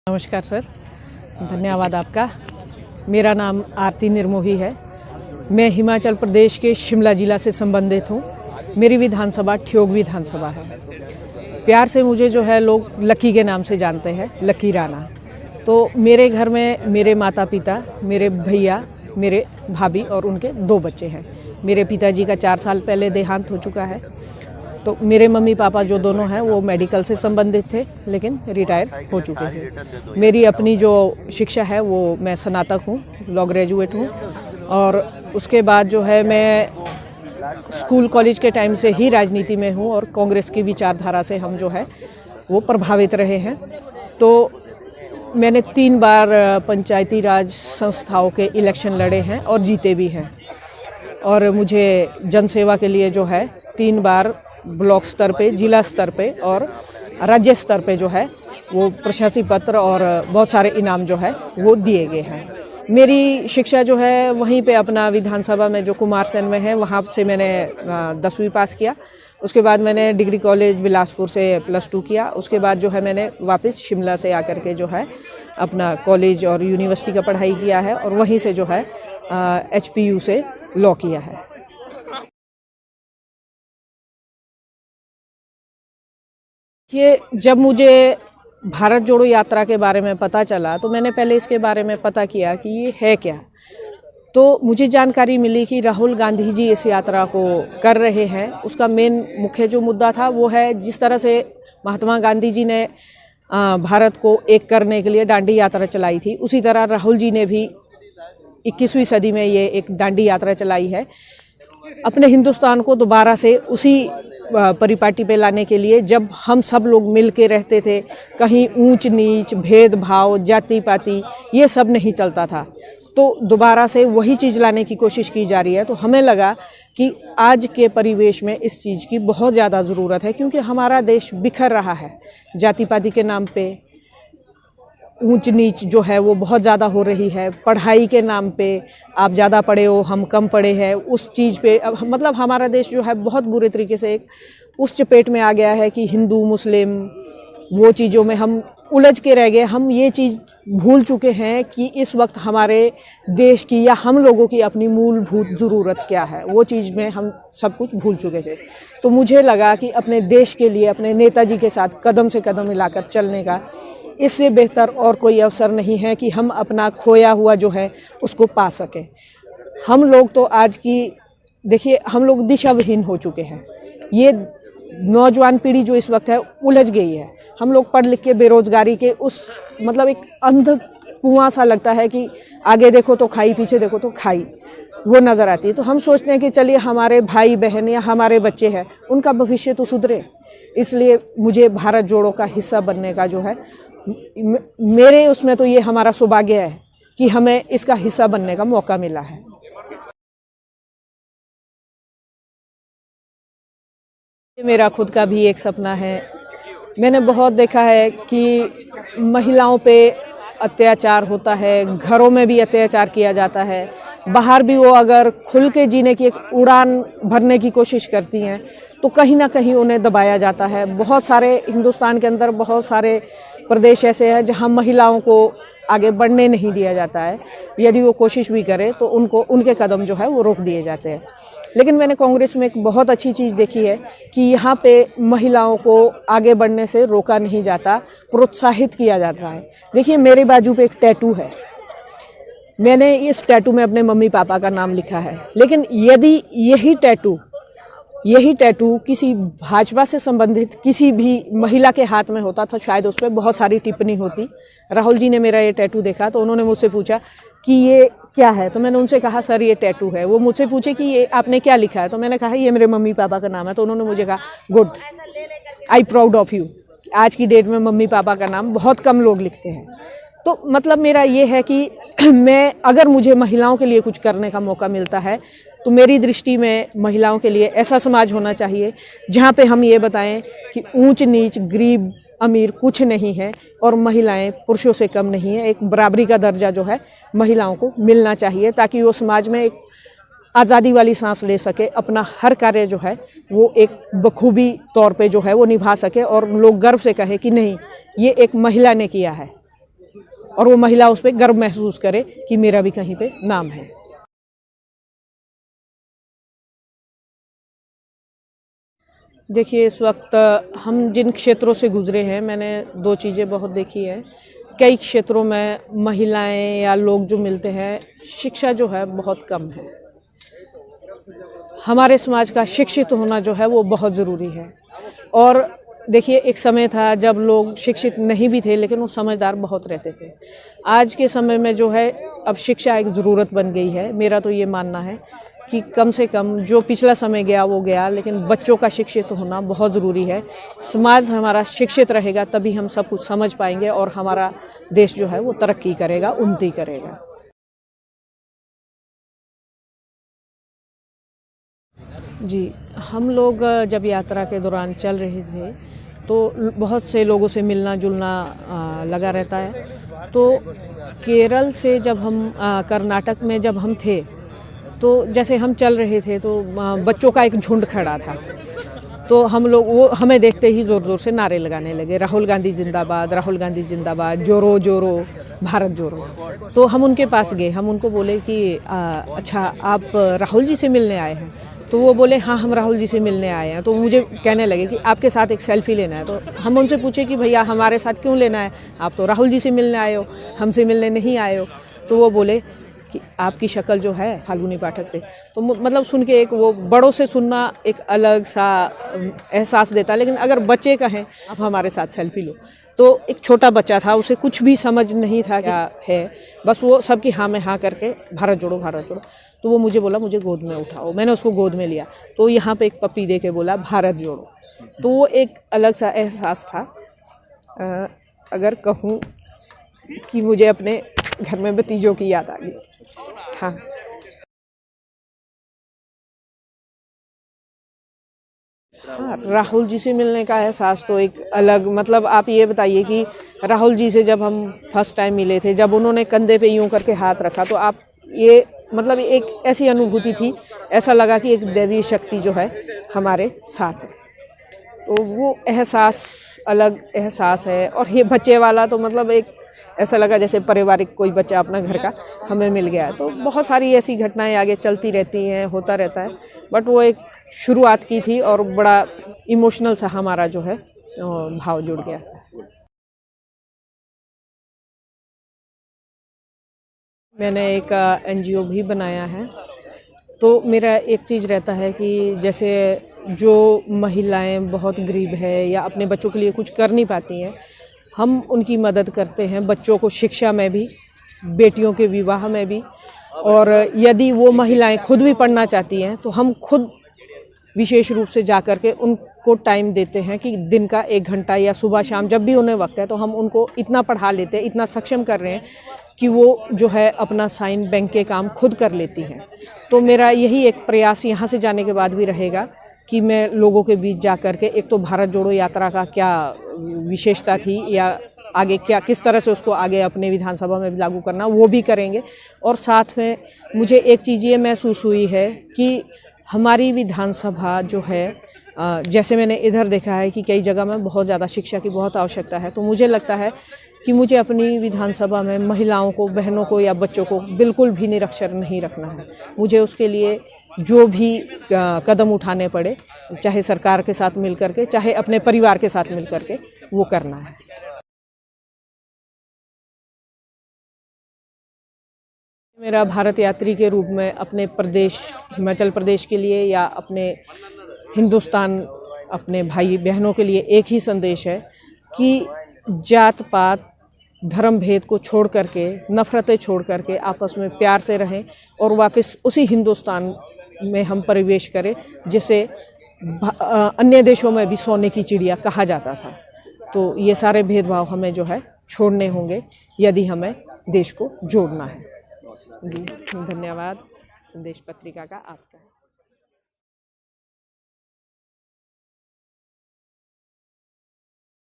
नमस्कार सर, धन्यवाद आपका। मेरा नाम आरती निर्मोही है। मैं हिमाचल प्रदेश के शिमला जिला से संबंधित हूँ। मेरी विधानसभा ठियोग विधानसभा है। प्यार से मुझे जो है लोग लक्की के नाम से जानते हैं, लक्की राणा। तो मेरे घर में मेरे माता पिता, मेरे भैया, मेरे भाभी और उनके 2 बच्चे हैं। मेरे पिताजी का 4 साल पहले देहांत हो चुका है। तो मेरे मम्मी पापा जो दोनों हैं वो मेडिकल से संबंधित थे, लेकिन रिटायर हो चुके हैं। मेरी अपनी जो शिक्षा है वो मैं स्नातक हूँ, लॉ ग्रेजुएट हूँ। और उसके बाद जो है मैं स्कूल कॉलेज के टाइम से ही राजनीति में हूँ और कांग्रेस की विचारधारा से हम जो है वो प्रभावित रहे हैं। तो मैंने 3 बार पंचायती राज संस्थाओं के इलेक्शन लड़े हैं और जीते भी हैं। और मुझे जनसेवा के लिए जो है 3 बार ब्लॉक स्तर पे, जिला स्तर पे और राज्य स्तर पे जो है वो प्रशस्ति पत्र और बहुत सारे इनाम जो है वो दिए गए हैं। मेरी शिक्षा जो है वहीं पे अपना विधानसभा में जो कुमारसैन में है वहाँ से मैंने 10वीं पास किया। उसके बाद मैंने डिग्री कॉलेज बिलासपुर से +2 किया। उसके बाद जो है मैंने वापस शिमला से आकर के जो है अपना कॉलेज और यूनिवर्सिटी का पढ़ाई किया है और वहीं से जो है HPU से लॉ किया है। ये जब मुझे भारत जोड़ो यात्रा के बारे में पता चला तो मैंने पहले इसके बारे में पता किया कि ये है क्या। तो मुझे जानकारी मिली कि राहुल गांधी जी इस यात्रा को कर रहे हैं। उसका मेन मुख्य जो मुद्दा था वो है, जिस तरह से महात्मा गांधी जी ने भारत को एक करने के लिए दांडी यात्रा चलाई थी, उसी तरह राहुल जी ने भी 21वीं सदी में ये एक दांडी यात्रा चलाई है, अपने हिंदुस्तान को दोबारा से उसी परिपाटी पे लाने के लिए। जब हम सब लोग मिल के रहते थे, कहीं ऊंच नीच, भेदभाव, जाति पाति ये सब नहीं चलता था, तो दोबारा से वही चीज़ लाने की कोशिश की जा रही है। तो हमें लगा कि आज के परिवेश में इस चीज़ की बहुत ज़्यादा ज़रूरत है, क्योंकि हमारा देश बिखर रहा है। जाति पाति के नाम पे ऊंच नीच जो है वो बहुत ज़्यादा हो रही है। पढ़ाई के नाम पे आप ज़्यादा पढ़े हो, हम कम पढ़े हैं, उस चीज़ पे मतलब हमारा देश जो है बहुत बुरे तरीके से एक उस चपेट में आ गया है कि हिंदू मुस्लिम वो चीज़ों में हम उलझ के रह गए। हम ये चीज़ भूल चुके हैं कि इस वक्त हमारे देश की या हम लोगों की अपनी मूलभूत ज़रूरत क्या है, वो चीज़ में हम सब कुछ भूल चुके थे। तो मुझे लगा कि अपने देश के लिए अपने नेताजी के साथ कदम से कदम मिलाकर चलने का इससे बेहतर और कोई अवसर नहीं है कि हम अपना खोया हुआ जो है उसको पा सकें। हम लोग तो आज की देखिए, हम लोग दिशा विहीन हो चुके हैं। ये नौजवान पीढ़ी जो इस वक्त है उलझ गई है। हम लोग पढ़ लिख के बेरोजगारी के उस मतलब एक अंध कुआं सा लगता है कि आगे देखो तो खाई, पीछे देखो तो खाई, वो नज़र आती है। तो हम सोचते हैं कि चलिए हमारे भाई बहन या हमारे बच्चे हैं, उनका भविष्य तो सुधरे। इसलिए मुझे भारत जोड़ो का हिस्सा बनने का जो है मेरे उसमें तो ये हमारा सौभाग्य है कि हमें इसका हिस्सा बनने का मौका मिला है। मेरा खुद का भी एक सपना है। मैंने बहुत देखा है कि महिलाओं पे अत्याचार होता है, घरों में भी अत्याचार किया जाता है, बाहर भी वो अगर खुल के जीने की एक उड़ान भरने की कोशिश करती हैं तो कहीं ना कहीं उन्हें दबाया जाता है। बहुत सारे हिंदुस्तान के अंदर बहुत सारे प्रदेश ऐसे हैं जहां महिलाओं को आगे बढ़ने नहीं दिया जाता है। यदि वो कोशिश भी करें तो उनके कदम जो है वो रोक दिए जाते हैं। लेकिन मैंने कांग्रेस में एक बहुत अच्छी चीज़ देखी है कि यहाँ पे महिलाओं को आगे बढ़ने से रोका नहीं जाता, प्रोत्साहित किया जाता है। देखिए, मेरे बाजू पे एक टैटू है, मैंने इस टैटू में अपने मम्मी पापा का नाम लिखा है। लेकिन यदि यही टैटू किसी भाजपा से संबंधित किसी भी महिला के हाथ में होता तो शायद उस पर बहुत सारी टिप्पणी होती। राहुल जी ने मेरा ये टैटू देखा तो उन्होंने मुझसे पूछा कि ये क्या है, तो मैंने उनसे कहा सर ये टैटू है। वो मुझसे पूछे कि ये आपने क्या लिखा है, तो मैंने कहा ये मेरे मम्मी पापा का नाम है। तो उन्होंने मुझे कहा good, I proud of you. आज की डेट में मम्मी पापा का नाम बहुत कम लोग लिखते हैं। तो मतलब मेरा ये है कि मैं अगर मुझे महिलाओं के लिए कुछ करने का मौका मिलता है तो मेरी दृष्टि में महिलाओं के लिए ऐसा समाज होना चाहिए जहाँ पे हम ये बताएं कि ऊंच नीच, गरीब अमीर कुछ नहीं है और महिलाएं पुरुषों से कम नहीं है। एक बराबरी का दर्जा जो है महिलाओं को मिलना चाहिए, ताकि वो समाज में एक आज़ादी वाली सांस ले सके, अपना हर कार्य जो है वो एक बखूबी तौर पे जो है वो निभा सके और लोग गर्व से कहे कि नहीं, ये एक महिला ने किया है। और वो महिला उस पर गर्व महसूस करे कि मेरा भी कहीं पे नाम है। देखिए, इस वक्त हम जिन क्षेत्रों से गुजरे हैं, मैंने दो चीज़ें बहुत देखी हैं। कई क्षेत्रों में महिलाएं या लोग जो मिलते हैं, शिक्षा जो है बहुत कम है। हमारे समाज का शिक्षित होना जो है वो बहुत ज़रूरी है। और देखिए, एक समय था जब लोग शिक्षित नहीं भी थे लेकिन वो समझदार बहुत रहते थे। आज के समय में जो है अब शिक्षा एक ज़रूरत बन गई है। मेरा तो ये मानना है कि कम से कम जो पिछला समय गया वो गया, लेकिन बच्चों का शिक्षित होना बहुत ज़रूरी है। समाज हमारा शिक्षित रहेगा तभी हम सब कुछ समझ पाएंगे और हमारा देश जो है वो तरक्की करेगा, उन्नति करेगा। जी, हम लोग जब यात्रा के दौरान चल रहे थे तो बहुत से लोगों से मिलना जुलना लगा रहता है। तो केरल से जब हम कर्नाटक में जब हम थे तो जैसे हम चल रहे थे तो बच्चों का एक झुंड खड़ा था। तो हम लोग, वो हमें देखते ही ज़ोर ज़ोर से नारे लगाने लगे, राहुल गांधी जिंदाबाद, राहुल गांधी जिंदाबाद, जोरो जोरो भारत जोरो। तो हम उनके पास गए, हम उनको बोले कि अच्छा, आप राहुल जी से मिलने आए हैं? तो वो बोले हाँ, हम राहुल जी से मिलने आए हैं। तो मुझे कहने लगे कि आपके साथ एक सेल्फी लेना है। तो हम उनसे पूछे कि भैया हमारे साथ क्यों लेना है, आप तो राहुल जी से मिलने आए हो, हमसे मिलने नहीं आए हो। तो वो बोले कि आपकी शक्ल जो है फाल्गुनी पाठक से। तो मतलब सुन के, एक वो बड़ों से सुनना एक अलग सा एहसास देता है। लेकिन अगर बच्चे कहें आप हमारे साथ सेल्फी लो, तो एक छोटा बच्चा था, उसे कुछ भी समझ नहीं था क्या है, बस वो सबकी हाँ में हाँ करके भारत जोड़ो भारत जोड़ो। तो वो मुझे बोला मुझे गोद में उठाओ, मैंने उसको गोद में लिया। तो यहाँ पे एक पप्पी दे के बोला भारत जोड़ो। तो वो एक अलग सा एहसास था। अगर कहूँ कि मुझे अपने घर में भतीजों की याद आ गई। हाँ, हाँ, राहुल जी से मिलने का एहसास तो एक अलग, मतलब आप ये बताइए कि राहुल जी से जब हम फर्स्ट टाइम मिले थे, जब उन्होंने कंधे पे यूं करके हाथ रखा, तो आप ये, मतलब एक ऐसी अनुभूति थी, ऐसा लगा कि एक दैवीय शक्ति जो है हमारे साथ है। तो वो एहसास अलग एहसास है। और ये बच्चे वाला तो मतलब एक ऐसा लगा जैसे पारिवारिक कोई बच्चा अपना घर का हमें मिल गया है। तो बहुत सारी ऐसी घटनाएं आगे चलती रहती हैं, होता रहता है। बट वो एक शुरुआत की थी और बड़ा इमोशनल सा हमारा जो है भाव जुड़ गया था। मैंने एक एनजीओ भी बनाया है। तो मेरा एक चीज़ रहता है कि जैसे जो महिलाएं बहुत गरीब है या अपने बच्चों के लिए कुछ कर नहीं पाती हैं, हम उनकी मदद करते हैं, बच्चों को शिक्षा में भी, बेटियों के विवाह में भी। और यदि वो महिलाएं खुद भी पढ़ना चाहती हैं तो हम खुद विशेष रूप से जा कर के उनको टाइम देते हैं कि दिन का 1 घंटा या सुबह शाम जब भी उन्हें वक्त है, तो हम उनको इतना पढ़ा लेते हैं, इतना सक्षम कर रहे हैं कि वो जो है अपना साइन बैंक के काम खुद कर लेती हैं। तो मेरा यही एक प्रयास यहाँ से जाने के बाद भी रहेगा कि मैं लोगों के बीच जा कर के, एक तो भारत जोड़ो यात्रा का क्या विशेषता थी या आगे क्या, किस तरह से उसको आगे अपने विधानसभा में भी लागू करना, वो भी करेंगे। और साथ में मुझे एक चीज़ ये महसूस हुई है कि हमारी विधानसभा जो है, जैसे मैंने इधर देखा है कि कई जगह में बहुत ज़्यादा शिक्षा की बहुत आवश्यकता है। तो मुझे लगता है कि मुझे अपनी विधानसभा में महिलाओं को, बहनों को या बच्चों को बिल्कुल भी निरक्षर नहीं रखना है। मुझे उसके लिए जो भी कदम उठाने पड़े, चाहे सरकार के साथ मिल करके, चाहे अपने परिवार के साथ मिल करके, वो करना है। मेरा भारत यात्री के रूप में अपने प्रदेश हिमाचल प्रदेश के लिए या अपने हिंदुस्तान, अपने भाई बहनों के लिए एक ही संदेश है कि जात पात धर्म भेद को छोड़ करके, नफ़रतें छोड़ करके आपस में प्यार से रहें और वापस उसी हिंदुस्तान में हम प्रवेश करें जिसे अन्य देशों में भी सोने की चिड़िया कहा जाता था। तो ये सारे भेदभाव हमें जो है छोड़ने होंगे यदि हमें देश को जोड़ना है। जी, धन्यवाद संदेश पत्रिका का आपका।